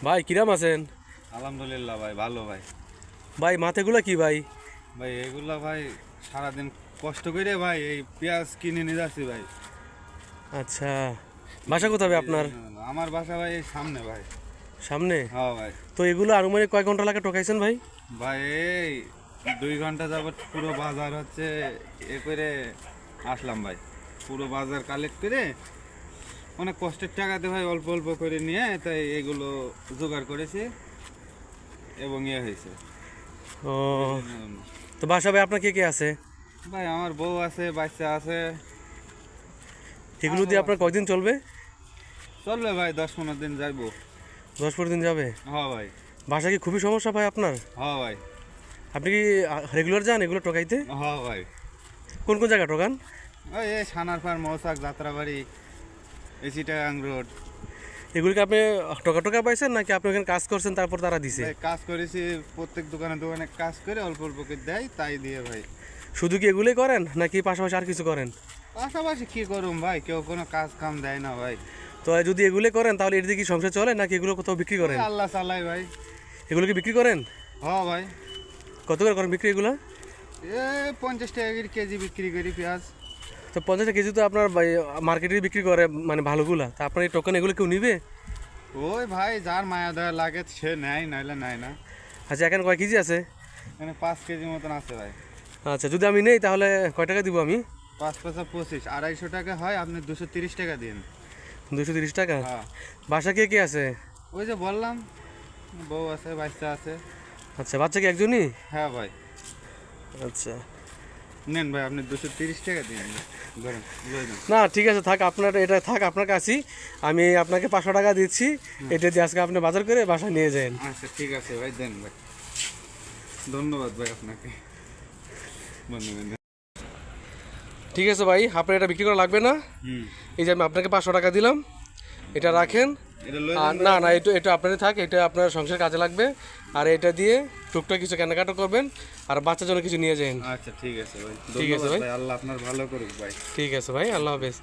ভাই কিরাম আছেন? আলহামদুলিল্লাহ ভাই, ভালো ভাই। ভাই মাথাগুলো কি ভাই? ভাই এগুলা ভাই সারাদিন কষ্ট করে ভাই এই পেঁয়াজ কিনে নিয়ে যাচ্ছি ভাই। আচ্ছা, বাসা কোথায় ভাই আপনার? আমার বাসা ভাই এই সামনে ভাই। সামনে? হ্যাঁ ভাই। তো এগুলো আনুমানিক কয় ঘন্টা লাগে টোকাইছেন ভাই? ভাই এই 2 ঘন্টা যাবত পুরো বাজার হচ্ছে এ করে আসলাম ভাই। পুরো বাজার কালেক্ট করে অনেক কষ্টের টাকাতে ভাই অল্প অল্প করে নিয়ে তাই এগুলো জোগাড় করেছি এবং হয়েছে। ও, তো বাসা ভাই আপনার কে কে আছে? ভাই আমার বউ আছে, বাচ্চা আছে। এগুলো দিয়ে আপনার কয়দিন চলবে? চলবে ভাই 10-15 দিন যাইবো। 10-15 দিন যাবে? হ্যাঁ ভাই। বাসা কি খুবই সমস্যা ভাই আপনার? হ্যাঁ ভাই। আপনি কি রেগুলার যান এগুলো টোকাইতে? হ্যাঁ ভাই। কোন কোন জায়গা টোকান? ওই এই সানারপাড়, মৌসাক, যাত্রাবাড়ি, এই চিটাগাং রোড। এগুলিকে আপনি টোকা পাইছেন নাকি আপনি ওখানে কাজ করছেন তারপর তারা দিছে? ভাই কাজ করেছি, প্রত্যেক দোকানে দোকানে কাজ করে অল্প অল্প করে দেয়, তাই দিয়ে ভাই। শুধু কি এগুলোই করেন নাকি পাশাপাশি আর কিছু করেন? পাশাপাশি কি করুম ভাই, কেউ কোনো কাজ কাম দেয় না ভাই। তো যদি এগুলো করেন তাহলে এর দিয়ে কি সংসার চলে নাকি এগুলো কোথাও বিক্রি করেন? ওই আল্লাহ চালাই ভাই। এগুলো কি বিক্রি করেন? হ্যাঁ ভাই। কত করে করেন বিক্রি এগুলো? এ 50 টাকা করে কেজি বিক্রি করি পেঁয়াজ। তো 50 কেজি তো আপনার মার্কেটে বিক্রি করে মানে ভালোগুলা, তা আপনার এই টোকেন এগুলো কেউ নিবে? ওই ভাই যার মায়া দয়া লাগে সে নেয়, নাইলে নেয় না। আচ্ছা, এখানে কয় কেজি আছে? এখানে 5 কেজি মতন আছে ভাই। আচ্ছা, যদি আমি নেই তাহলে কয় টাকা দিব আমি? 5 × 25 250 টাকা হয়, আপনি 230 টাকা দিন। 230 টাকা? হ্যাঁ। বাসা কে কে আছে? ওই যে বললাম, বউ আছে, বাচ্চা আছে। আচ্ছা, বাচ্চা কি একজনই? হ্যাঁ ভাই। আচ্ছা, নেন ভাই, আপনি 230 টাকা দিন, ধরেন লয়ে যান। না ঠিক আছে, থাক আপনার, এটা থাক আপনার কাছেই। আমি আপনাকে 500 টাকা দিচ্ছি, এটা দিয়ে আজকে আপনি বাজার করে বাসায় নিয়ে যান। আচ্ছা ঠিক আছে ভাই, দেন ভাই। ধন্যবাদ ভাই আপনাকে। ধন্যবাদ। ঠিক আছে ভাই, আপনার এটা বিক্রি করা লাগবে না। এই যে আমি আপনাকে 500 টাকা দিলাম, এটা রাখেন। এটা লয়ে আর যান। না না, এটা আপনারই থাক, এটা আপনার সংসার কাজে লাগবে। আর এটা দিয়ে টুকটাক কিছু কেনাকাটা করবেন আর বাচ্চার জন্য কিছু নিয়ে যান। আচ্ছা ঠিক আছে ভাই, ঠিক আছে ধন্যবাদ ভাই। ভাই, আল্লাহ আপনার ভালো করুক ভাই। ঠিক আছে ভাই, আল্লাহ হাফেজ।